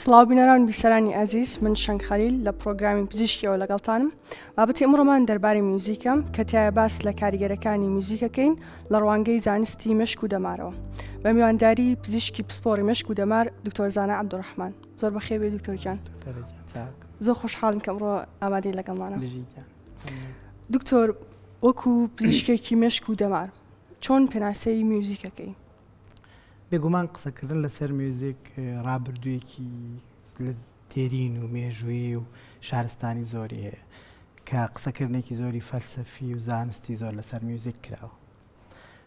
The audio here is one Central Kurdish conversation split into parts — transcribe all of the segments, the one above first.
سڵاو بینەران بیسەرانی ئەزیز، من شەنگ خەلیل لە پرۆگرامی پزیشکیەوە لەگەڵتانم. بابەتی ئەمڕۆمان دەربارەی میوزیکە کە تایە باس لە کاریگەرەکانی میوزیکەکەین لە ڕوانگەی زانستی مەشک و دەمارەوە بە میوانداری پزیشکی پسپۆڕی مەشک و دەمار دکتۆر زانا عەبدوڕەحمان. زۆر بەخێر بێ دکتۆرجان. زۆر خۆشحاڵم کە ئەمڕۆ ئامادەی لەگەڵمانە. دکتۆر، وەکو پزیشکێکی مەشک و دەمار چۆن پێناسەی میوزیکەکەی؟ بێگومان قسەکردن لەسەر میوزیک ڕابردوویەکی لە دێرین و مێژووی و شارستانی زۆری هەیە کە قسەکردنێکی زۆری فەلسەفی و زانستی زۆر لەسەر میوزیک کراوە.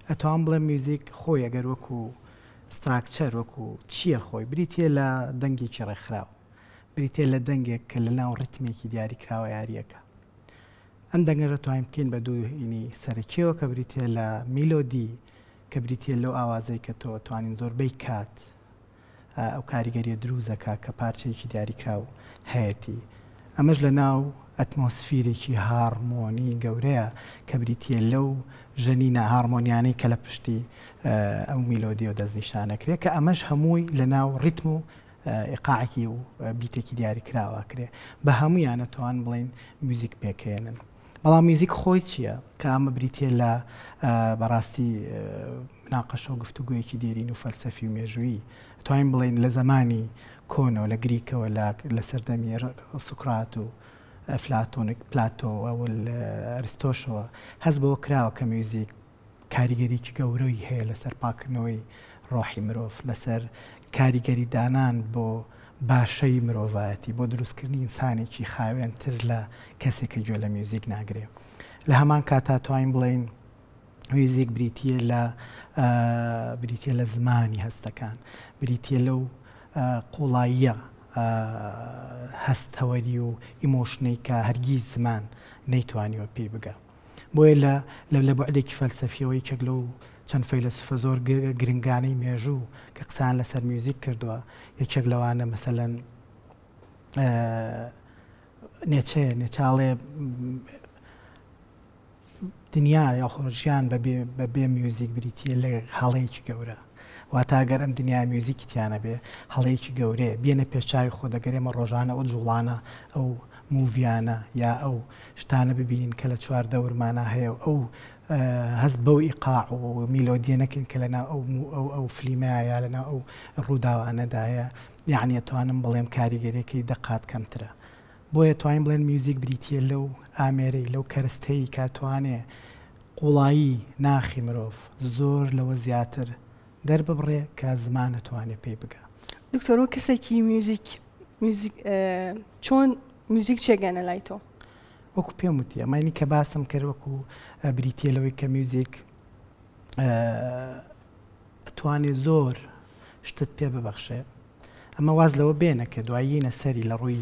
ئەتوان بڵێم میوزیک خۆی ئەگەر وەکو ستراکچەر وەکو چییە خۆی بریتە لە دەنگێکی ڕێکخراوە، بریتە لە دەنگێک کە لە ناو ڕتمێکی دیاری کراوە یاریەکە. ئەم دەنگە دەتوانین بکەین بە دوو هینی سەرەکیەوە کە بریتە لە میلۆدی کە بریتە لەو ئاوازەی کە تۆ توانین زۆربەی کات ئەو کاریگەریە دروزەکە کە پارچەیەکی دیاریکراو هەیەی. ئەمەش لە ناو ئەتمۆسفیرێکی هارمۆنی گەورەیە کە بریتە لەو ژەنینە هارمۆنیانەی کە لە پشتی ئەو میلۆدی و دەستنیشانەکرێت کە ئەمەش هەمووی لە ناو ڕیتم و ئیقاعێکی و بیتێکی دیاریکراوە کرێ. بە هەموویان ئەتوان بڵین میوزیک پێکێنن. بەڵام میوزیک خۆی چییە کە ئەمە بریتێ لە بەڕاستی مناقەشە و گفتوگویەکی دێرین و فەلسەفی و مێژووی. توانین بڵین لە زمانی کۆنەوە لە گریکەوە لە سەردەمی سوکرات و ئەفلاتۆنێک پلاتۆ و ئەرستۆشەوە هەست بەوە کراوە کە میوزیک کاریگەریکی گەورەی هەیە لەسەر پاکردنەوەی ڕۆحی مرۆڤ، لەسەر کاریگەری دانان بۆ باشەی مرۆڤایەتی، بۆ دروستکردنی ئینسانێکی خاوێنتر لە کەسێکی گوێ لە میوزیک ناگرێ. لە هەمان کاتا توانین بڵین میوزیک بریتە لە زمانی هەستەکان، بریتە لەو قوڵاییە هەستەوەری و ئیمۆشنەی کە هەرگیز زمان نەیتوانیوە پێی بگە. بۆیە لە بوعدێکی فەلسەفیەوەی یەکێک لەو چەند فەیلسوفە زۆر گرنگانەی مێژوو کە قسان لەسەر میوزیک کردووە، یەکێک لەوانە مەسەلەن نێچاڵێ دنیا یا ژیان بەبێ میوزیک بریتە لە هەڵەیەکی گەورە. واتە ئەگەر ئەم دنیای میوزیکی تیانە بێ هەڵەیەکی گەورەیە، بێنە پێشچاوی خۆ دەگەرێمە ڕۆژانە ئەو جوڵانە ئەو موڤیانە یا ئەو شتانە ببینین کە لە چوار دەورمانە هەیە و ئەو هەست بەو ئیقاع و میلۆدیە نەکەین کە لەنا ئەو فلیمەیە یا لەنا ئەو ڕووداوانەدایە. یعنی ئەتوانم بڵێم کاریگەریەکەی دەقات کەمترە. بۆیە توانین بڵێن میوزیک بریتە لەو ئامێرەی لەو کەرستەی کاتوانێ قوڵایی ناخی مرۆڤ زۆر لەوە زیاتر دەرببڕێ کە زمان نەتوانێت پێی بگە. دکتۆر، کەسێکی چۆن میوزیک چێگەنە لای تۆ؟ وەکو پێم وتی ئەمانی کە باسم کرد وەکو بریتە لەوەی کە میوزیک ئەتوانێت زۆر شتت پێ ببەخشێ. ئەمە واز لەوە بێنە کە دوایینە سەری لە ڕووی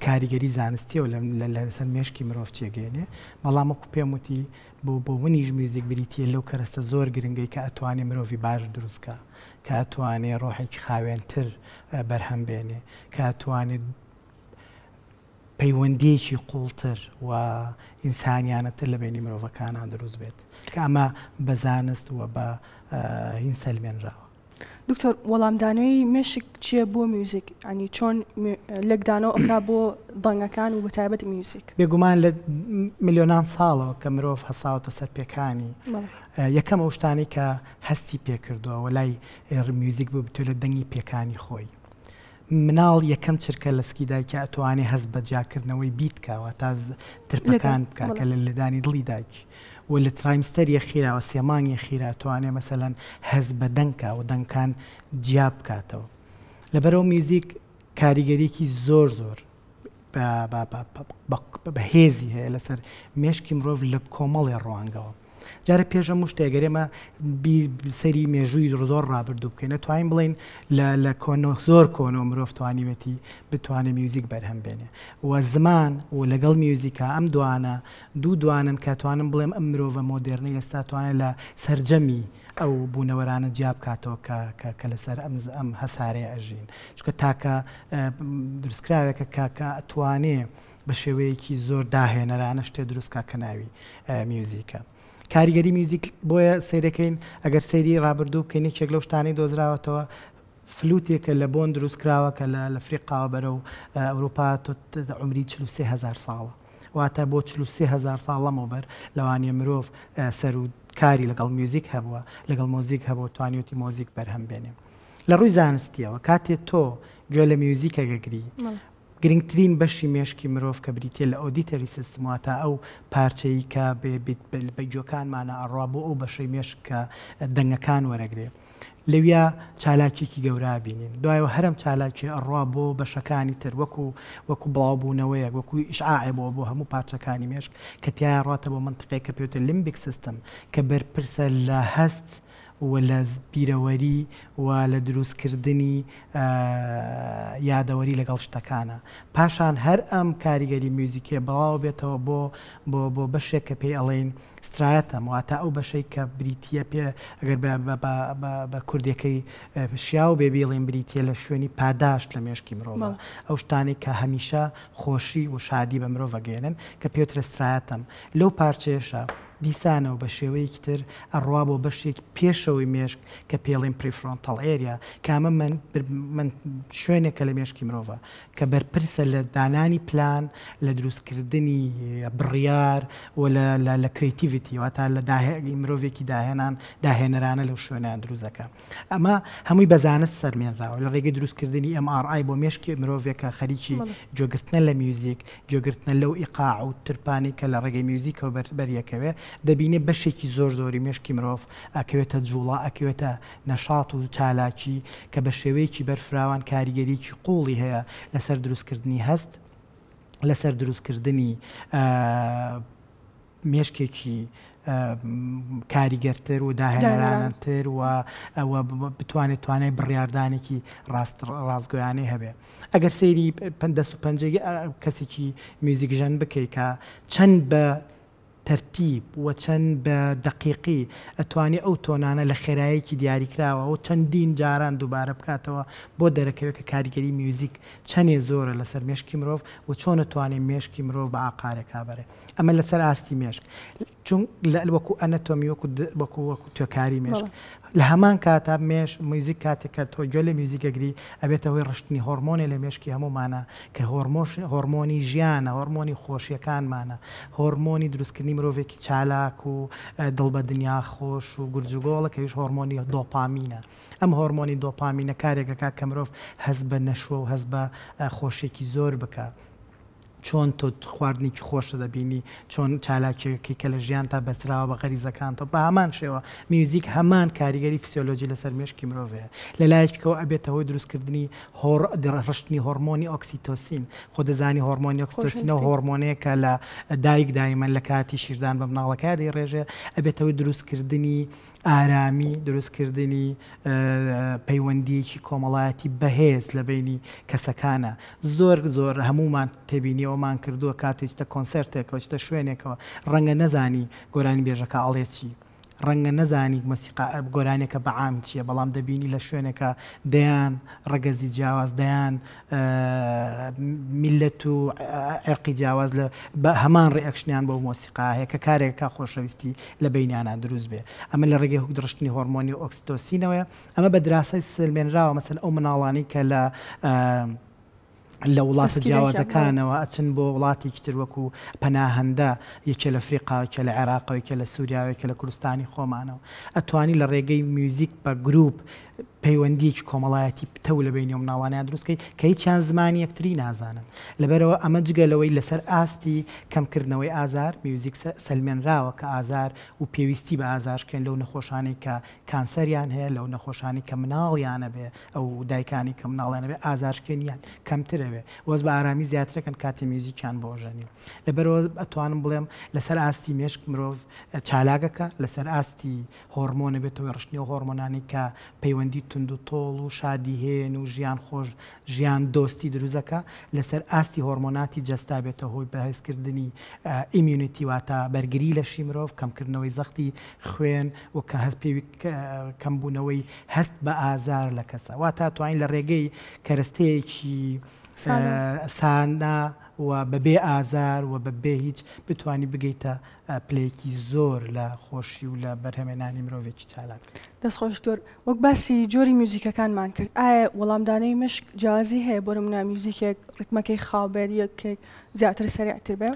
کاریگەری زانستیەوە لەسەر مێشکی مرۆڤ چێگەێنێ. بەڵام وەکو پێم وتی بۆ منیش میوزیک بریتە لەو کەرەستە زۆر گرنگەی کە ئەتوانێ مرۆڤی باش دروستکە، کە ئەتوانێ ڕۆحێکی خاوێنتر بەرهەم بێنێ، کە ئەتوانێت پەیوەندیەکی قوڵتر و ئینسانیانەتر لە بینی مرۆڤەکانان دروست بێت کە ئەمە بە زانست و بە هین سەلمێنراوە. دکتۆر، وەڵامدانەوەی مێشک چییە بۆ میوزیک؟ ینی چۆن لەکدانەوە ئەکا بۆ دەنگەکان و بە تایبەت میوزیک؟ بێگومان لە میلیۆنان ساڵەوە کە مرۆڤ هەساوتە سەر پێکانی یەکەم ئەو شتانی کە هەستی پێکردووە و لای میوزیک بوو بتوێت لە دەنگی پێکانی خۆی. مناڵ یەکەم چرکە لە سکیدای کە ئەتوانێ هەست بە جاکردنەوەی بیتکەوە تا ترپەکان بکە کە لە لەدانی دڵی دایک و لە ترایمستەریە خیرا و سێمانگی خیرا توانێ مەسەلەن هەست بە دەنگکە و دەنگکان جیا بکاتەوە. لەبەرەوە میوزیک کاریگەریەکی زۆر بەهێزی هەیە لەسەر مێشکی مرۆڤ لە کۆمەڵی ڕوانگەوە. جارە پێشە مشتێگەرێمە سەری مێژووی زۆر ڕابردوو بکەین، نەتوانین بڵین لە زۆر کۆنەوە مرۆڤ توانیوەتی بتوانێت میوزیک بەرهەم بێنێ و زمان و لەگەڵ میوزیکە ئەم دوانن کە توانم بڵێم ئەم مرۆڤە مۆدێرنی ئێستا توانێت لە سەرجەمی ئەو بوونەوەرانە جیا بکاتەوە کە لەسەر ئەم هەسارەیە ئەژین. چکە تاکە دروستکراوێکە کاکە ئەتوانێ بە شێوەیەکی زۆر داهێنەرانە شتێ دروستکە کە ناوی میوزیکە. کاریگەری میوزیک بۆیە سیرەکەین ئەگەر سەیری ڕابردوو بکەین یەکێک لەو شتانەی دۆزراوەتەوە فلوتێکە لە بۆن دروستکراوە کە لە ئەفریقاوە بەرەو ئەوروپا عمری 43,000 ساڵە واتە بۆ 43,000 ساڵ لەمەوبەر لەوانێ مرۆڤ سەر و کاری لەگەڵ میوزیک هەبووە لەگەڵ مۆزیک هەبوو توانیوتی مۆزیک بەرهەم بێنێ لە ڕووی زانستیەوە کاتێک تۆ گوێ لە میوزیکە گەگری گرنگترین بەشی مێشکی مرۆڤ کە بریتێ لە ئۆدیتەری سیستم واتە ئەو پارچەی کە بەیجۆکانمانە ئەڕوا بۆ ئەو بەشەی مێشک کە دەنگەکان وەرەگرێ لەویا چالاکێکی گەورە بینین دوایەوە هەرم چالاکی ئەڕوا بۆ بەشەکانی تر وەکو بڵاوبوونەوەیە وەکو ئیشعاع بۆ هەموو پارچەکانی مێشک کە تیا ڕاتە بۆ منطقەی کە پێوتە لیمبیک سیستم کە بەرپرسە لە هەست و لە بیرەوەری و لە دروستکردنی یادەوەری لەگەڵ شتەکانە پاشان هەر ئەم کاریگەری میوزیکێ بڵاو بێتەوە بۆ بەشێک کە پێی ئەڵێن سترایەتەم واتە ئەو بەشەی کە بریتە پێ ئەگەر بە کوردەکەی شیا و بێبیڵێن بریتە لە شوێنی پاداشت لە مێشکی مرۆڤ ئەو شتانێک کە هەمیشە خۆشی و شادی بە مرۆڤ ئەگەێنن کە پێوترە سترایەتەم لەو پارچێشە دیسانەوە بە شێوەیەکی تر ئەڕوا بۆ بەشێک پێشەوەی مێشک کە پێڵێن پریفرۆنتەڵ ئێریا کامە من شوێنێکە لە مێشکی مرۆڤە کە بەرپرسە لە دانانی پلان لە دروستکردنی بڕیار و لە کریتیڤیتی واتە لە مرۆڤێکی داهێنەرانە لەو شوێنیان دروستەکە ئەمە هەمووی بەزانست سەرمێنراوە لە ڕێگەی دروستکردنی MRI بۆ مێشکی مرۆڤێکە خەریکی جۆگرتنە لە میوزیک جۆگرتنە لەو ئیقاع و ترپانی کە لە ڕێگەی میوزیکەوە بەریەکەوێ دەبینێ بەشێکی زۆری مێشکی مرۆڤ ئەکەوێتە جوڵا ئەکەوێتە نەشاط و چالاکی کە بە شێوەیەکی بەرفراوان کاریگەریکی قوڵی هەیە لەسەر دروستکردنی هەست لەسەر دروستکردنی مێشکێکی کاریگەرتر و داهێنەرانتر و ئەوە بتوانێت توانای بڕیاردانێکی ڕاستگۆیانەی هەبێ ئەگەر سەیری دەست و پەنجەی کەسێکی میوزیکژەن بکەیت کە چەند بە تەرتیب و چەند بە دقیقی ئەتوانێت ئەو تۆنانە لە خێراییەکی دیاریکراوە و چەندین جاران دووبارە بکاتەوە بۆ دەرەکەوێت کە کاریگەری میوزیک چەندێ زۆرە لەسەر مێشکی مرۆڤ و چۆن ئەتوانێت مێشکی مرۆڤ بە ئاقارێک کابەرێ ئەمە لەسەر ئاستی مێشک چون وەکو ئەنەتۆمی وەکو توێکاری مێشک لە هەمان کاتا موزیک کاتێکە تۆ گوێ لە میوزیکەگری ئەبێتە هۆی ڕشتنی هۆرمۆنی لە مێشکی هەمومانە کە هۆرمۆنی ژیانە هۆرمۆنی خۆشیەکانمانە هۆرمۆنی دروستکردنی مرۆڤێکی چالاک و دڵ بە دنیا خۆش و گورجگۆڵە کەویش هۆرمۆنی دۆپامینە ئەم هۆرمۆنی دۆپامینە کارێکەکە کە مرۆڤ هەست بە نەشوە و هەست بە خۆشیێکی زۆر بکە چۆن تۆ خواردنێکی خۆشە دەبینی چۆن چالاکیەکەی کە لە ژیان تا بەچراوە بە غەریزەکان تۆ بە هەمان شێوە میوزیک هەمان کاریگەری فسیۆلۆژی لەسەر مێشکی مرۆڤەیە لە لایەکەوە ئەبێتە هۆی دروستکردنی ڕشتنی هۆرمۆنی ئۆکسیتۆسین خۆ دەزانی هۆرمۆنی ئۆکسیتۆسینە هۆرمۆنەیەکە لە دایک دایمەن لە کاتی شیردان بە مناڵەکە دەیڕێژێ ئەبێتەوەی دروستکردنی ئارامی دروستکردنی پەیوەندیەکی کۆمەڵایەتی بەهێز لە بینی کەسەکانە زۆر هەمومان تێبینی ئەومان کردووە کاتێکتە کۆنسەرتێکەوە چتە شوێنێکەوە ڕەنگە نەزانی گۆرانی بێژەکە ئاڵێت چی ڕەنگە نەزانی مۆسیقا گۆرانێکە بەعام چییە بەڵام دەبینی لە شوێنێکە دەیان ڕەگەزی جیاواز دەیان میلەت و عێرقی جیاواز لە هەمان ڕێئەکشنیان بۆ مۆسیقا هەیە کە کارێکەکە خۆشەویستی لە بینیانە دروست بێ ئەمە لە ڕێگەی هوگدڕشتنی هۆرمۆنی ئۆکسیتۆسینەوەیە ئەمە بە دراسەی سلمێنراوە مەسەن ئەو مناڵانی کە لە وڵاتە جیاوازەکانەوە ئەچن بۆ وڵاتێکی تر وەکو پەناهەندە یەکێ لە ئەفریقاوێکە لە عێراقەوەیکە لە سووریاوێکە لە کوردستانی خۆمانەوە ئەتوانی لە ڕێگەی میوزیک بە گروپ پەیوەندیکی کۆمەڵایەتی پتە لە بینی مناڵانیان دروستکەی کە هیچیان زمانی یەکتری نازانن لەبەرەوە ئەمە جگەلەوەی لەسەر ئاستی کەمکردنەوەی ئازار میوزیک سەلمێنراوە کە ئازار و پێویستی بە ئازارکەن لەو نەخۆشانەی کە کانسەریان هەیە لەو نەخۆشانی کە مناڵیانە بێ ئەو دایکانی کە مناڵیانە بێ ئازارکێنیان کەمترەوێ وەز بە ئارامی زیاترەکەن کاتی میوزیکیان بۆ ژەنی لەبەرەوە ئەتوانم بڵێم لەسەر ئاستی مێشک مرۆڤ چالاکەکە لەسەر ئاستی هۆرمۆنە بێتەوە ڕشتنی و هۆرمۆنانی کە پەیوەندی تند و تۆڵ و شادی هێن و ژیان خۆش ژیان دۆستی دروزەکە لەسەر ئاستی هۆرمۆناتی جەستا بێتە هۆی بەهێزکردنی ئیمیونیتی واتە بەرگری لە شی مرۆڤ کەمکردنەوەی زەختی خوێن و کە هەست پێوی کەمبوونەوەی هەست بە ئازار لە کەسە واتە توانین لە ڕێگەی کەرەستەیەکی سانە و بەبێ ئازار و بەبێ هیچ بتوانی بگەیتە پلەیەکی زۆر لە خۆشی و لە بەرهەمێنانی مرۆڤێکی چالاک. دەستخۆش دۆر وەک باسی جۆری میوزیکەکانمان کرد ئایا وەڵامدانەی مشک جیازی هەیە بۆ نمونە میوزیکێک ڕتمەکەی خاوبێت یەکێک زیاتر سەریعتر بێ؟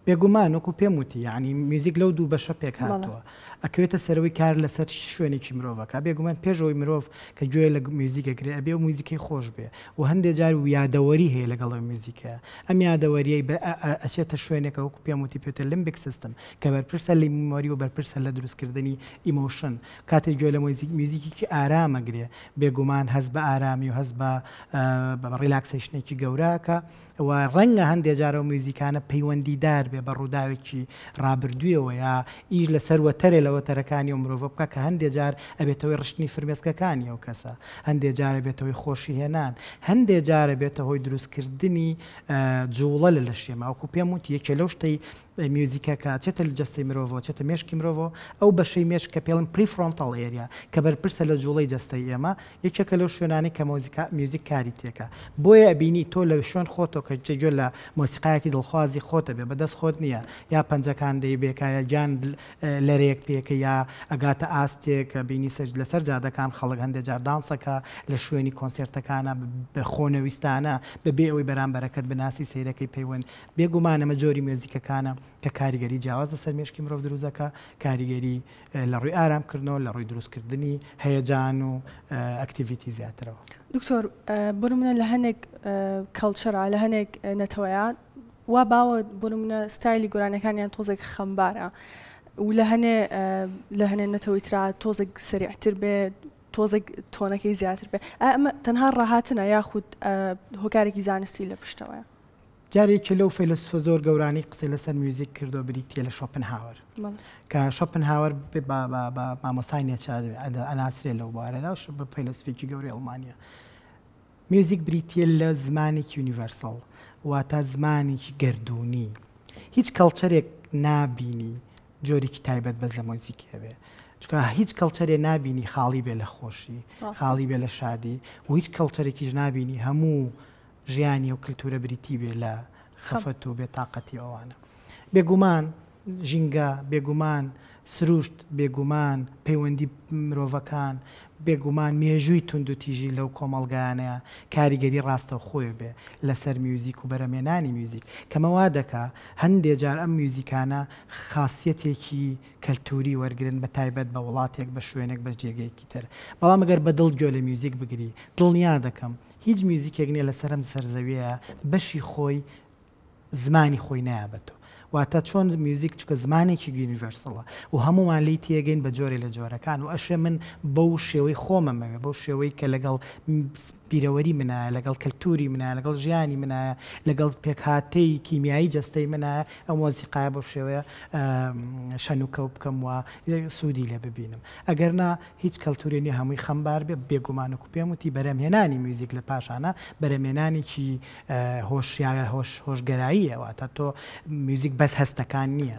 بێگومان وەکو پێم وتی یعنی میوزیک لەو دوو بەشە پێک هاتووە ئەکەوێتە سەرەوەی کار لەسەر شوێنێکی مرۆڤەکە بێگومان پێشەوەی مرۆڤ کە گوێ لە میوزیکەکرێ ئەبێ و میوزیکەی خۆش بێ و هەندێک جار و یادەوەری هەیە لەگەڵ میوزیکە ئەم یادەوەریەی ئەچێتە شوێنێکە وەکو پێم وتی پێوتە لیمبیک سیستم کە بەرپرسە لە میمۆری و بەرپرسە لە دروستکردنی ئیمۆشن کاتێک گوێ لە میوزیکی ئارامەگرێ بێگومان هەز بە ئارامی و هەز بە ڕیلاکسیشنێکی گەوراکە و ڕەنگە هەندێک جارە و میوزیکانە پەیوەندیدار بێ بە ڕووداوێکی ڕابردوویەوە یا ئیش لە سەروەتەرێ لە وەتەرەکانی و مرۆڤ بکە کە هەندێک جار ئەبێتەوەی ڕشتنی فرمێسکەکانی ئەو کەسە هەندێک جارە بێتەوەی خۆشی هێنان هەندێک جارە بێتە هۆی دروستکردنی جوڵە لە شێمە وەکو پێم وتی یەکێ لەو شتەی میوزیکەکە چێتە لە جەستەی مرۆڤەوە چێتە مێشکی مرۆڤەوە ئەو بەشەی مێشک کە پێڵم پریفرۆنتال ئێریا کە بەرپرسە لە جوڵەی جەستەی ئێمە یەکێکە لەو شوێنانی کە میوزیک کاری تێکە بۆیە ئەبینی تۆ لە شوێن خۆتەوە کە جێگوێ لە مۆسیقایەکی دڵخوازی خۆتە بێ بەدەست خۆت نییە یا پەنجەکان دەی بێکایە گیان لەرێک پێکە یا ئەگاتە ئاستێک کە بینی لەسەر جادەکان خەڵک هەندێک جار دانسەکە لە شوێنی کۆنسێرتەکانە بە خۆنەویستانە بەبێ ئەوەی بەرامبەرەکەت بناسی سیرەکەی پەیوەند بێگومانەمە جۆری میوزیکەکانە کە کاریگەری جیاواز لەسەر مێشکی مرۆڤ دروستەکە کاریگەری لە ڕووی ئارامکردنەوە لە ڕووی دروستکردنی هەیەجان و ئەکتیڤیتی زیاترەوە. دکتۆر بۆ نمونە لە هەنێک کەڵچەرە لە هەنێک نەتەوەیان وا باوە بۆ نمونە ستایلی گۆرانەکانیان تۆزێک خەمبارە و لە هەنێ نەتەوەی ترا تۆزێک سریعتر بێت تۆزێک تۆنەکەی زیاتر بێ ئەمە تەنها ڕاهاتنە یاخود هۆکارێکی زانستی لە پشتەوەیە. جارێکی لەو فەیلسوفە زۆر گەورانی قسەی لەسەر میوزیک کردو بریتە لە شۆپنهاور کە شۆپنهاور بە مامۆستای نێچە ئەناسرێ لەو بارەدا بە فەیلسوفێکی گەوری ئەڵمانیا میوزیک بریتە لە زمانێکی یونیڤەرسەڵ واتە زمانێکی گردوونی هیچ کەڵچەرێک نابینی جۆرێکی تایبەت بەس لە مۆزیکێ بێ چکە هیچ کەڵچەرێ نابینی خاڵی بێ لە خۆشی خاڵی بێ لە شادی و هیچ کەڵچەرێکیش نابینی هەموو ژیانی و کللتورە بریتی بێ لە خەفەت و بێتاقەتی ئەوانە بێگومان ژینگە بێگومان سروشت بێگومان پەیوەندی مرۆڤەکان بێگومان مێژووی تونند و تیژی لەو کۆمەڵگایانەیە کاریگەری ڕاستە خۆی بێ لەسەر میوزیک و بەرەمێنانی میوزیک کەمەوا دەکا هەندێک جار ئەم میوزیکانە خاصیەتێکی کەلتوری وەرگن بە تایبەت بە وڵاتێک بە شوێنێک بە جێگەیەکی تر بەڵام ئەگەر بە دڵ گوێ لە میوزیک بگری دڵنیا دەکەم هیچ میوزیکێک نییە لەسەرم سەرزەویە بەشی خۆی زمانی خۆی نایابێتەوە واتە چۆن میوزیک چکە زمانێکی یونیڤەرسەڵە و هەمومان لی تێگەین بە جۆرێ لە جۆرەکان و ئەشێ من بەو شێوەی خۆمەمەوێ بەو شێوەی کە لەگەڵ بیرەوەری منایە لەگەڵ کەلتوری منایە لەگەڵ ژیانی منایە لەگەڵ پێکهاتەی کیمیایی جەستەی منایە ئەم مۆزیقایە بۆ شێوەیە شەنوکە و بکەم وە سوودی لێ ببینم ئەگەر نا هیچ کەلتورێنی هەمووی خەمبار بێ بێگومانە و پێم وتی بەرەمهێنانی میوزیک لە پاشانە بەرەمێنانێکی هۆشگەراییەوە تا تۆ میوزیک بەس هەستەکان نییە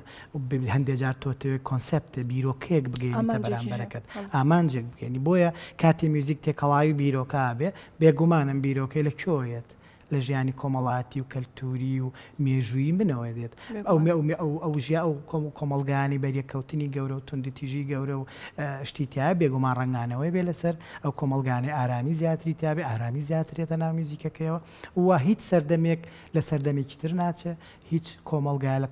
هەندێک جار تۆ کۆنسپتە بیرۆکەیەک بگەینتە بەرامبەرەکەت ئامانجێک بگەنی بۆیە کاتی میوزیک تێکەڵاوی بیرۆکە بێ بێگومانم بیرۆکەی لە کۆیەت لە ژیانی کۆمەڵاتی و کەلتوری و مێژووی منەوە دێت ئەو ژیا ئەو کۆمەڵگانی بەریەکەوتنی گەورە و توندی تیژی گەورە و شتیتیا بێگومان ڕنگانەوەی بێ لەسەر ئەو کۆمەڵگانی ئارامی زیاتری تابێ ئارامی زیاترێتە ناو میوزیکەکەیەوە و هیچ سەردەمێک لە سەردەمێکی تر ناچێ هیچ کۆمەڵگای لە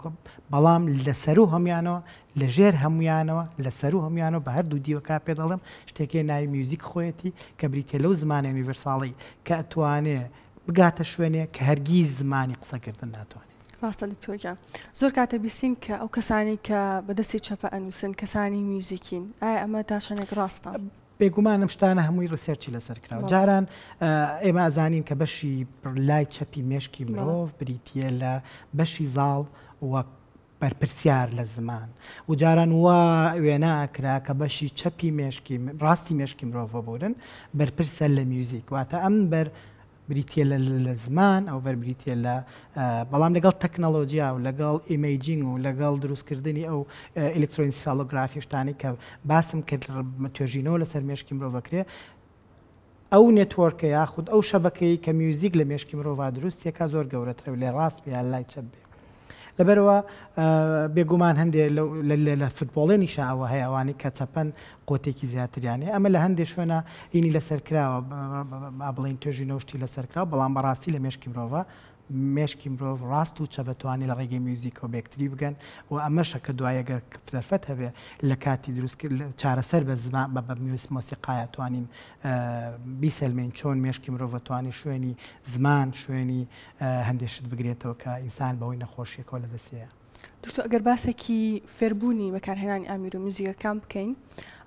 بەڵام لەسەر و هەمویانەوە لە ژێر هەمویانەوە لەسەر و هەمویانەوە بە هەردوو دیوەکە پێ دەڵم شتێکی ناوی میوزیک خۆیەتی کە بریتێ لەو زمانی یونیڤەرساڵی کە ئەتوانێ بگاتە شوێنێ کە هەرگیز زمانی قسەکردن ناتوانێت. ڕاستە دکتۆرجان زۆر کاتە بیستین کە ئەو کەسانی کە بەدەستی چەپە ئەنووسن کەسانی میوزیکین ئایا ئەمە تا شوێنێک ڕاستە؟ بێگومانم شتانە هەمووی ڕسێرچی لەسەر کراوە جاران ئێمە ئازانین کە بەشی لای چەپی مێشکی مرۆڤ بریتە لە بەشی زاڵ وەک بەرپرسیار لە زمان و جاران وا وێناکرا کە بەشی چەپی مێشکی ڕاستی مێشکی مرۆڤە بورن بەرپرسە لە میوزیک واتە ئەم بەر بریتە لە زمان ئەو بەربریتە لە بەڵام لەگەڵ تەکنەلۆژیا و لەگەڵ ئیمەیجینگ و لەگەڵ دروستکردنی ئەو ئەلکترۆنسیفالۆگرافی شتانی کە باسم کرد توێژینەوە لەسەر مێشکی مرۆڤەکرێ ئەو نێتوەرکە یاخود ئەو شەبەکەی کە میوزیک لە مێشکی مرۆڤ دروستێکە زۆر گەورەترە لێ ڕاست بێ لای چەپ بێ لەبەرەوە بێگومان هەندێک لە فوتبۆڵێنی شاوە هەیە ئەوانی کە چەپەن قوتێکی زیاتریانێ ئەمە لە هەندێک شوێنە ئینی لەسەرکراوە بڵین توێژی نەوشتی لەسەرکراوە بەڵام بەڕاستی لە مێشکی مرۆڤ مێشکی مرۆڤ ڕاست و چەبەتوانی لە ڕێگەی میوزیکەوە بێکتری بگەن و ئەمەشە کە دوایەگەر دەرفەت هەبێ لە کاتی دروستکرد چارەسەر بە زمان بە مۆسیقایە توانین بیسەلمێن چۆن مێشکی مرۆڤ توانی شوێنی زمان شوێنی هەندێشت بگرێتەوە کە ئینسان بەوەی نەخۆشیەکەەوە لە دەستەیە. دکتۆر ئەگەر باسێکی فێربوونی بەکارهێنانی ئامیر و میوزیکەکان بکەین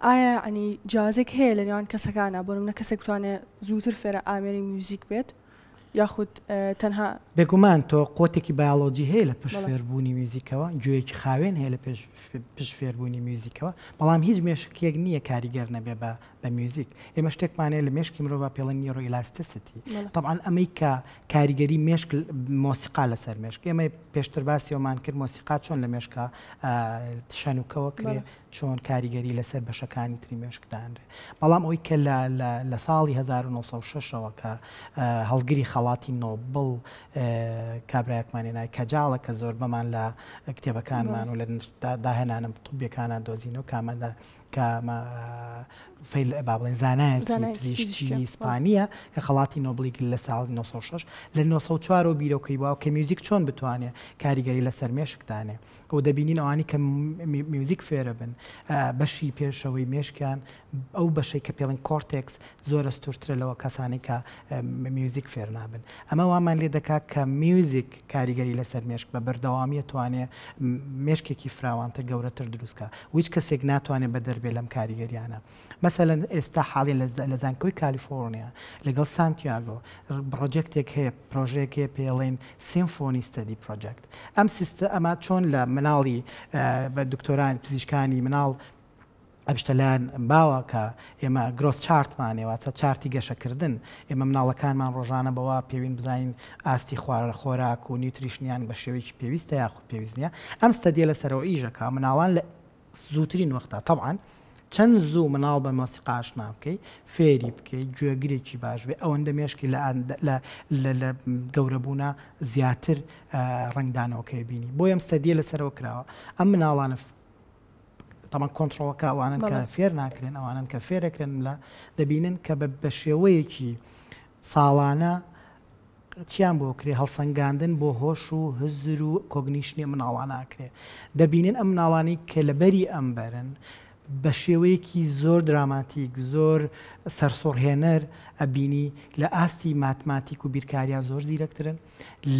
ئایا ئەنی جیازێک هەیە لە نێوان کەسەکانە بۆ نمونە کەسێک بتوانێت زووتر فێرە ئامێری میوزیک بێت یاخود تەنها بێگومان تۆ قوتێکی بایۆلۆجی هەیە لە پشت فێربوونی میوزیکەوە گوێیەکی خاوێن هەیە لە پشت فێربوونی میوزیکەوە بەڵام هیچ مێشکێک نییە کاریگەر نەبێ بە میوزیک ئێمە شتێکمانەیە لە مێشکی مرۆڤ پێڵەن نیۆڕئیلاستیسیتی طبعاً ئەمەی کە کاریگەری مێشک مۆسیقا لەسەر مێشک ئێمە پێشتر باسیەوەمان کرد مۆسیقا چۆن لە مێشکە شانوکەوە کرێ چۆن کاریگەری لەسەر بەشەکانی تری مێشکدانرێ بەڵام ئەوی کە لە ساڵی 1960ەوە کە هەڵگری خەڵاتی نۆبڵ کابراایەکمانێنای کەجاڵە کە زۆر بەمان لە کتێبەکانمان و لە داهێنانم توبیەکانە دۆزینەوە کامەدا کامە بڵێن زانایەکی پزیشکی ئیسپانیە کە خەڵاتی نۆبڵی لە ساڵی 1960 لە 1940 بیرۆکەی بووە کە میوزیک چۆن بتوانێت کاریگەری لەسەر مێشکدانێ و دەبینین ئەوانی کە میوزیک فێرە بن بەشی پێشەوەی مێشکیان ئەو بەشەی کە پێڵین کۆرتێکس زۆر ئەستورترە لەوە کەسانی کە میوزیک فێر نابن ئەمە وامان لێ دەکات کە میوزیک کاریگەری لەسەر مێشک بە بەردەوامیە توانێت مێشکێکی فراوانتر گەورەتر دروستکە هیچ کەسێک ناتوانێت بە دەربێ لەم کاریگەریانە مەسەلەن ئێستا حاڵی لە زانکۆی کالیفۆرنیا لەگەڵ سانتیاگۆ پرۆجێکتێک هەیە پرۆژەیەک هەیە پێڵێن سیمفۆنی ستەدی پرۆجێکت ئەمە چۆن لە مناڵی بە دکتۆرانی پزیشکانی مناڵ ئەمشتەلایەن باوە کە ئێمە گرۆس چارتمانێەوە چە چارتی گەشەکردن ئێمە مناڵەکانمان ڕۆژانە بەوە پێوین بزانین ئاستی خوارە خۆراک و نیوتریشنیان بە شێوەیەکی پێویستە یاخود پێویست نیە ئەم ستەدیە لەسەرەوە ئیژەکە مناڵان لە زووترین وەختە طبعاً چەند زوو مناڵ بە مۆسیقا ئاشنا بکەی فێری بکەیت گوێگرێکی باش بێ ئەوەندە مێشکی لە گەورەبوونا زیاتر ڕنگدانەوەکەی بینی بۆ ئەم ستەدیە لەسەرەوە کراوە ئەم مناڵانە تەمان کۆنتترۆڵەکە ئەوانن کە فێر ناکرێن ئەوانن کە فێرەکرێن لە دەبینن کە بە شێوەیەکی ساڵانە چیان بۆ کرێ هەڵسەنگاندن بۆ هۆش و هزر و کۆگنیشنی مناڵان ناکرێ دەبینن ئەم مناڵانی کە لەبەری ئەمبەرن بە شێوەیەکی زۆر دراماتیک زۆر سەرسۆڕهێنەر ئەبینی لە ئاستی ماتماتیک و بیرکاریە زۆر زیرەکترن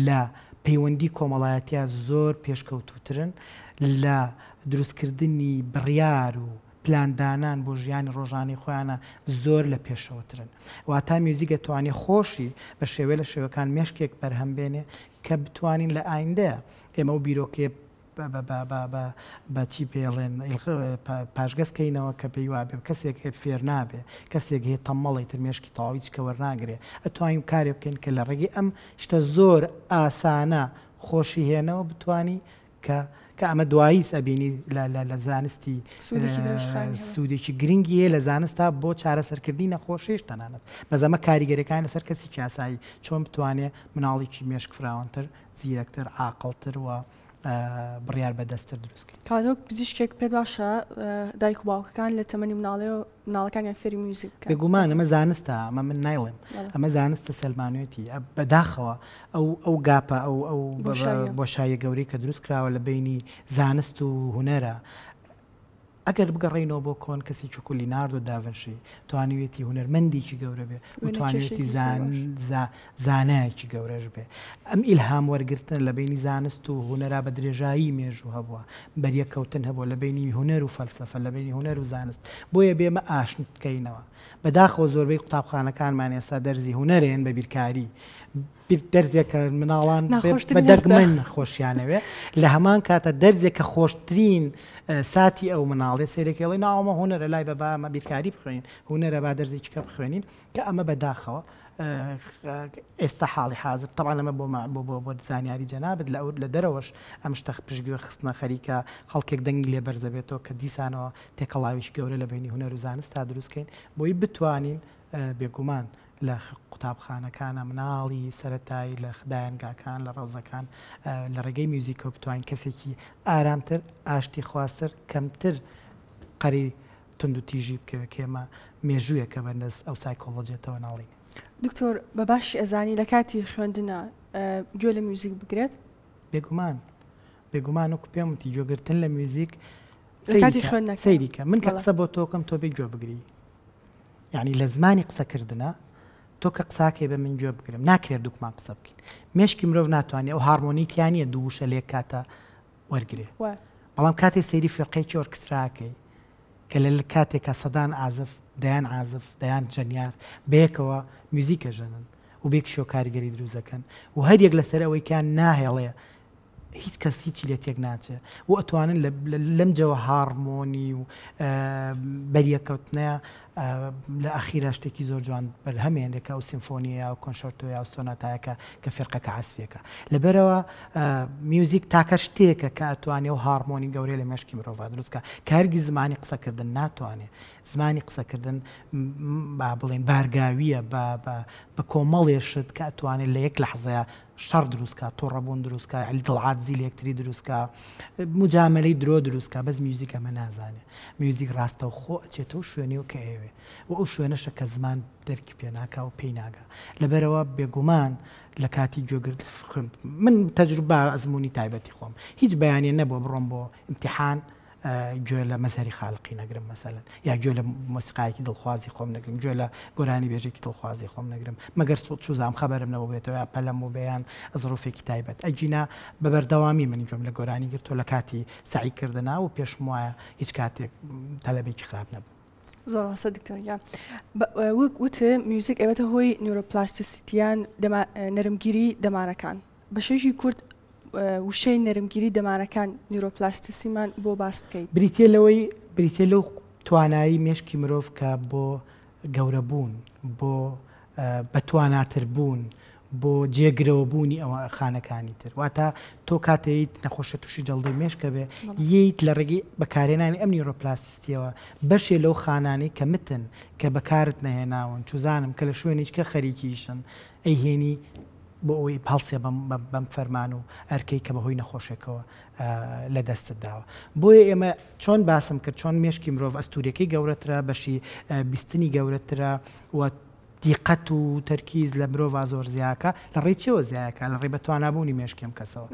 لە پەیوەندی کۆمەڵایەتیە زۆر پێشکەوتوترن لە دروستکردنی بڕیار و پلاندانان بۆ ژیانی ڕۆژانی خۆیانە زۆر لە پێشەوەترن واتە میوزیک دەتوانێت خۆشی بە شێوێ لە شێوەکان مێشکێک بەرهەمبێنێ کە بتوانین لە ئایندەیە ئێمە و بیرۆکێ بە چی پێڵێن پاشگەزکەینەوە کە پێی وابێ کەسێک هێ فێر نابێ کەسێک هەیە تەمەڵی تر مێشکی تاویچ کە وەرناگرێ ئەتوانین کارێ بکەین کە لە ڕێگەی ئەم شتە زۆر ئاسانە خۆشی هێنەوە بتانی کە ئەمە دواییس ئەبینی لە زانستی سوودێکی گرنگی هەیە لە زانستا بۆ چارەسەرکردنی نەخۆشیش تەنانەت بەزەمە کاریگەریەکان لەسەر کەسی کاسایی چۆن بتوانێت مناڵێکی مێشک فراوانتر زیرەکتر عاقڵتر و بڕیار بەدەستتر دروستکە کاتۆک پزیشکێک پێ باشە دایک و باوکەکان لە تەمەنی مناڵەکانیان فێری میوزیک بێگومان ئەمە زانستە ئەمە من نایڵێم ئەمە زانستە سەلمانوێتی بەداخەوە ئەو گاپە ئەو بۆشایە گەورەی کە دروست کراوە لە بینی زانست و هونەرە ئەگەر بگەڕێینەوە بۆ کۆن کەسی چکولی ناردۆ داڤنشی توانوێتی هونەرمەندێکی گەورە بێ و توانوێتی زانایەکی گەورەش بێ ئەم ئیلهام وەرگرتن لە بینی زانست و هونەرا بە درێژایی مێژوو هەبووە بەریەکەوتن هەبووە لە بینی هونەر و فەلسەفە لە بینی هونەر و زانست بۆیە بێمە ئاشت بکەینەوە بەداخەوە زۆربەی قوتابخانەکانمان ئێستا دەرزی هونەرێن بە بیرکاری دەرزێکە مناڵان بە دەگمەن خۆشیانەوێ لە هەمان کاتە دەرزێکە خۆشترین ساتی ئەو مناڵێ سێرەکەڵی ناومە هونەرە لای بە بامە بیرکاری بخوێنین هونەرە با دەرزێکیکە بخوێنین کە ئەمە بەداخەوە ئێستا حاڵی حاضر طبعا ئەمە بۆ زانیاری جەنابێت لە دەرەوەش ئەم شتە پشتگوێ خستنە خەریکە خەڵکێک دەنگی لێبەر دەبێتەوە کە دیسانەوە تێکەڵاویش گەورە لە بینی هونەر و زانست تا دروستکەین بۆی بتوانین بێگومان لە قوتابخانەکانە مناڵی سەرەتایی لە دایانگاکان لە ڕۆزەکان لە ڕێگەی میوزیکە بتوانین کەسێکی ئارامتر ئاشتی خواستر کەمتر قەری تند و تیژی بکەوە کێمە مێژوویە کە بەندەست ئەو سایکۆلۆجیێتەوە ناڵی. دکتۆر بە باشی ئەزانی لە کاتی خوێندنە گوێ لە میوزیک بگرێت؟ بێگومان وەکو پێم وتی گوێگرتن لە میوزیک سەیریکە من کە قسە بۆ تۆکەم تۆ بێ گوێ بگری، یعنی لە زمانی قسەکردنە تۆ کە قساکێ بە من گوێ بگرم ناکرێت دووکمان قسە بکەین. مێشکی مرۆڤ ناتوانێت ئەو هارمۆنیتیانە دووشە لێک کاتە وەرگێ، بەڵام کاتێک سەیری فێرقەیەکی ئۆرکستراکەی کە لە کاتێکە سەدان ئازف دەیان ئازف دەیان جەنیار بەیەکەوە میوزیکە ژەنن و بێک شۆ کاریگەری دروزەکەن و هەریەک لەسەر ئەوەی کیان ناهێڵێ هیچ کەس هیچی لێ تێک ناچێت و ئەتوانن لەم جەوە هارمۆنی و بەریەکەوتنەیە لە ئەخیرا شتێکی زۆر جوان بەرهەمێنێکە و سیمفۆنیە و کۆنشەرتۆیە و سۆناتایەکە کە فێرقەکە عەزفێکە. لەبەرەوە میوزیک تاکە شتێکە کە ئەتوانێت و هارمۆنی گەورەی لە مێشکی مرۆڤ دروستکە کارگی زمانی قسەکردن ناتوانێت. زمانی قسەکردن با بڵێن بارگاویە بە کۆمەڵێشت کە ئەتوانێت لە یەک لەحزەیە شەڕ دروستکە تۆڕەبوون دروستکە علی دڵعاتزی لە یەکتری دروستکە مجاملەی درۆ دروستکە بەس میوزیک ئەمە نازانێت. میوزیک ڕاستە و خۆ ئەچێتەوە شوێنی و کە ئێوێ و ئەو شوێنەشە کە زمان دەرکی پێ ناکا و پێی ناگا. لەبەرەوە بێگومان لە کاتی گوێگرت من تەجروبە ئەزمموی تایبەتی خۆم هیچ بەیانێ نەبووە بڕۆم بۆ ئیمتیحان گوێ لە مەزەری خاڵقی نەگرم مەسەلەن یا گوێ لە مۆسیقایەکی دڵخوازی خۆم نەگرم گوێ لە گۆرانی بێژێکی دڵخوازی خۆم نەگرم مەگەر چوزام خەبەرم نەبوو بێتەوە یا پەلەم و بەیان زڕۆفێکی تایبەت ئەجینا بە بەردەوامی من گوێم لە گۆرانی گرتۆ لە کاتی سعیکردنا و پێشم وایە هیچ کاتێک تەلەبێکی خراپ نەبوو. زۆر ڕاستە دکتۆریا وتە میوزیک ئەوێتە هۆی نیورۆپلاستیسیتیان نەرمگیری دەمارەکان بەشێکی کورد وشەی نەرمگیری دەمارەکان نیورۆپلاستیسیمان بۆ باس بکەیت. بریتێ لەو توانایی مێشکی مرۆڤ کە بۆ گەورەبوون بۆ بەتواناتربوون بۆ جێگرەوەبوونی ئەوە خانەکانی تر واتە تۆ کاتەیت نەخۆشە تووشی جەڵدەی مێشکە بێ ییت لە ڕێگەی بەکارێنانی ئەم نیورۆپلاستیەوە بەشێ لەو خانانەی کە متن کە بەکارت نەهێناون چوزانم کە لە شوێنیچکە خەریکیشن ئەیهێنی بۆ ئەوەی پاڵسێ بەم فەرمان و ئەرکەی کە بەهۆی نەخۆشێکەوە لە دەستت داوە. بۆیە ئێمە چۆن باسم کرد چۆن مێشکی مرۆڤ ئەستورەکەی گەورەترە بەشی بیستنی گەورەترە و دیقەت و تەرکیز لە مرۆڤ زۆر زیاکە لە ڕێچەوە زیاکە لە ڕێ بە توانابوونی مێشکێم کەسەوە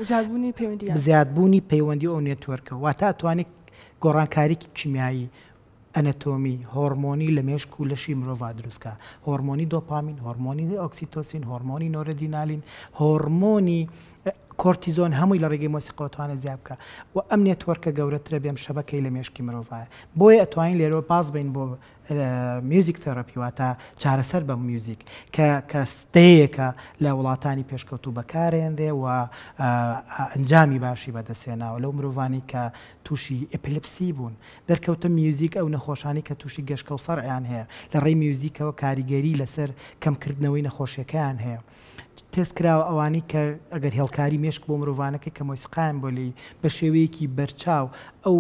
زیادبوونی پەیوەندی ئەو نێتوەرکە واتە توانێت گۆڕانکاریکی کیمیایی ئەنەتۆمی هۆرمۆنی لە مێشک و لەشی مرۆڤ دروستکە هۆرمۆنی دۆپامین هۆرمۆنی ئۆکسیتۆسین هۆرمۆنی نۆرەدینالین هۆرمۆنی کۆرتیزۆن هەمووی لە ڕێگەی مۆسیقەوەتوانە زیاد بکە و ئەم نێتوەرکە گەورەترە بێم شەبەکەی لە مێشکی مرۆڤایە بۆیە ئەتوانین لێرەوە باز بین بۆ میوزیک تەراپی واتە چارەسەر بە میوزیک کە ستەیەکە لە وڵاتانی پێشکەوتوو بەکارێنرێ و ئەنجامی باشی بەدەستێناوە لەو مرۆڤانی کە تووشی ئەپیلپسی بوون دەرکەوتە میوزیک ئەو نەخۆشانی کە تووشی گەشتکە و سەرعیان هەیە لە ڕێی میوزیکەوە کاریگەری لەسەر کەمکردنەوەی نەخۆشیەکەیان هەیە. تێسکراوە ئەوانی کە ئەگەر هێڵکاری مێشک بۆ مرۆڤانەکە کە مۆسیقایان بۆ لی بە شێوەیەکی بەرچاو ئەو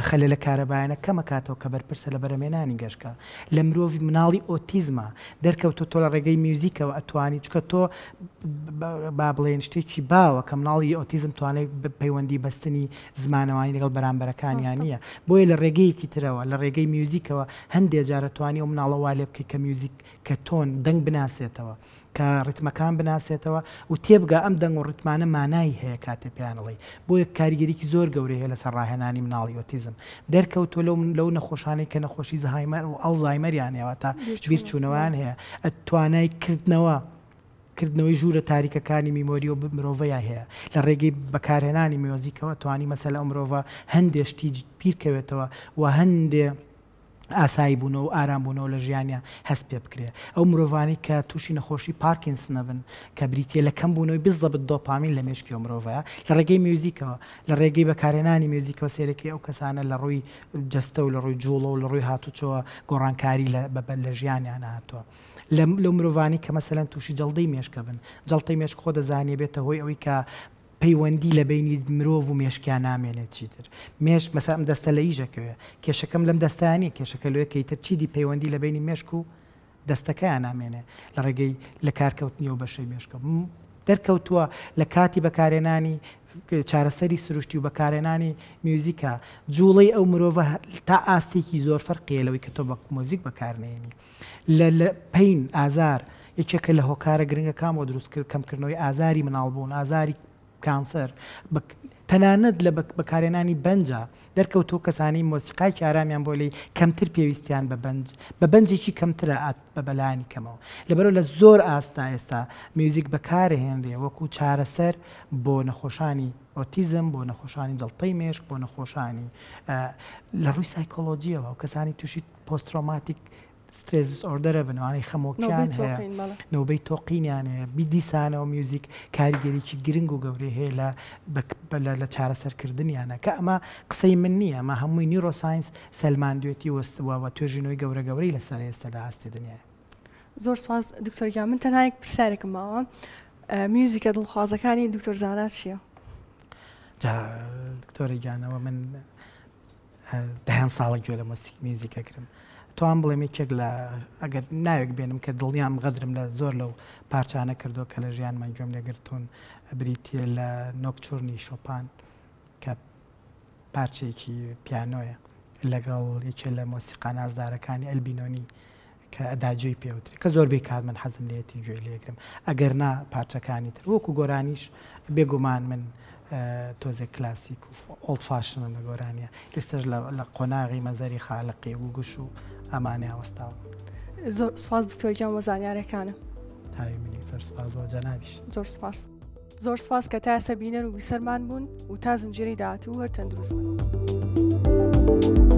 خەلە لە کارەبایانە کەمەکاتەوە کە بەرپرسە لە بەرەمێنانی گەشتکە لە مرۆڤ مناڵی ئۆتیزمە دەرکەوتە تۆ لە ڕێگەی میوزیکەوە ئەتوانی چکە تۆ با بڵێن شتێکی باوە کە مناڵی ئۆتیزم توانێت پەیوەندی بەستنی زمانەوانی لەگەڵ بەرامبەرەکانیان نییە بۆیە لە ڕێگەیەکی ترەوە لە ڕێگەی میوزیکەوە هەندێک جارەتوانی و مناڵەوا لێ بکەیت کە میوزیک کە تۆن دەنگ بناسێتەوە کە ڕتمەکان بناسێتەوە و تێبگا ئەم دەنگ و ڕتمانە مانایی هەیە کاتێ پێیانڵی بۆیە کاریگەریکی زۆر گەورەی هەیە لەسەر ڕاهێنانی مناڵی ئۆتیزم دەرکەوتۆ لەو نەخۆشانەی کە نەخۆشی زەهایمەر و ئەڵزایمەریان هەیە تا بیرچوونەوەیان هەیە توانای کردنەوەی ژوورە تاریکەکانی میمۆری و مرۆڤەیە هەیە لە ڕێگەی بەکارهێنانی میۆزیکەوە توانی مەسەل ئەو مرۆڤە هەندێک شتی بیرکەوێتەوە و هەندێ ئاسایی بوونەوە و ئارامبوونەوە لە ژیانیان هەست پێ بکرێت ئەو مرۆڤانی کە تووشی نەخۆشی پارکینسن بن کە بریتە لە کەم بوونەوەی بزەبت دۆپامین لە مێشکی مرۆڤەیە لە ڕێگەی میوزیکەوە لە ڕێگەی بەکارهێنانی میوزیکەوە سێرەکەی ئەو کەسانە لە ڕووی جەستە و لە ڕووی جوڵە و لە ڕووی هاتوچەوە گۆڕانکاری لە ژیانیان هاتووە لەو مرۆڤانی کە مەسەلەن تووشی جەڵدەی مێشکە بن جەڵتەی مێشک خۆ دەزانێ بێتە هۆی ئەوەی کە پەیوەندی لە بینی مرۆڤ و مێشکیان نامێنێت چیتر مێش مەسا دەستە لە ئیژەکەوێ کێشەکەم لەم دەستانی کێشەکە لێکەیتر چیدی پەیوەندی لە بینی مێشک و دەستەکەیان نامێنێ لە ڕێگەی لە کارکەوتنی و بەشەی مێشکە دەرکەوتووە لە کاتی بەکارێنانی چارەسەری سروشتی و بەکارێنانی میوزیکە جوڵەی ئەو مرۆڤە تا ئاستێکی زۆر فەرقیە لەوەی کە تۆ بە مۆزیک بەکارنێنی لە پین ئازار یەکێکە لە هۆکارە گرنگە کامەوە دروست کرد کەمکردنەوەی ئازاری مناڵبوون ئازاری کانسەر تەنانەت لە بەکارێنانی بەنجە دەرکەوتۆ کەسانی مۆسیقای ئارامیان بۆ لی کەمتر پێویستیان بە بەنجێکی کەمترە بە بەلایانی کەمەوە لەبەرەوە لە زۆر ئاستا ئێستا میوزیک بەکارهێنرێ وەکو چارەسەر بۆ نەخۆشانی ئۆتیزم بۆ نەخۆشانی دڵتەی مێشک بۆ نەخۆشانی لە ڕووی سایکۆلۆجیەوە و کەسانی تووشی پۆستترۆماتیک سترێس ئۆردەرە بنەوەی خەمۆکیان هەیە نەوبەی تۆقینیان هەیە بیدیسانەوە میوزیک کاریگەریی گرنگ و گەورەی هەیە لە چارەسەرکردنیانە کە ئەمە قسەی من نییە ئەمە هەمووی نیرۆساینس سەلماندوێتی وەستووە توێژینەوەی گەورە گەورەی لەسەر ئێستا لە ئاستی دنیای زۆر سپاس دکتۆرگیان من تەنها پرسیارێکم ماوە میوزیکە دڵخوازەکانی دکتۆر زانات چییە؟ دکتۆری گیانەوە من دەهێن ساڵێک گوێ لە مۆسیک میوزیکە کرم توان بڵێم یەکێک لە ئەگەر ناوێک بێنم کە دڵنیام غەدرم لە زۆر لەو پارچانە کردو کە لە ژیانمان گوێم لەگرتوون بریتە لە نۆکچورنی شۆپان کە پارچێکی پیانۆیە لەگەڵ یەکێ لە مۆسیقا نازدارەکانی ئەلبینۆنی کە ئەداجۆی پێوتری کە زۆربەی کات من حەزم لێتی گوێ لێکرم ئەگەر نا پارچەکانی تر وەکو گۆرانیش بێگومان من تۆزێک کلاسیک و ئۆڵد فاشن لە گۆرانیە ئێستش لە قۆناغی مەزەری خاڵقی و گوش و ئەمانەی ئەوەستاوە زۆر سپاس دکتۆرگیان وە زانیارەکانە تاوی منی زۆر سپاس بۆ جەنابیش زۆر سپاس زۆر سپاس کە تا سەبینەر و بیسەرمان بوون و تا زنجیرەی داهاتوو هەر تەندروست بن.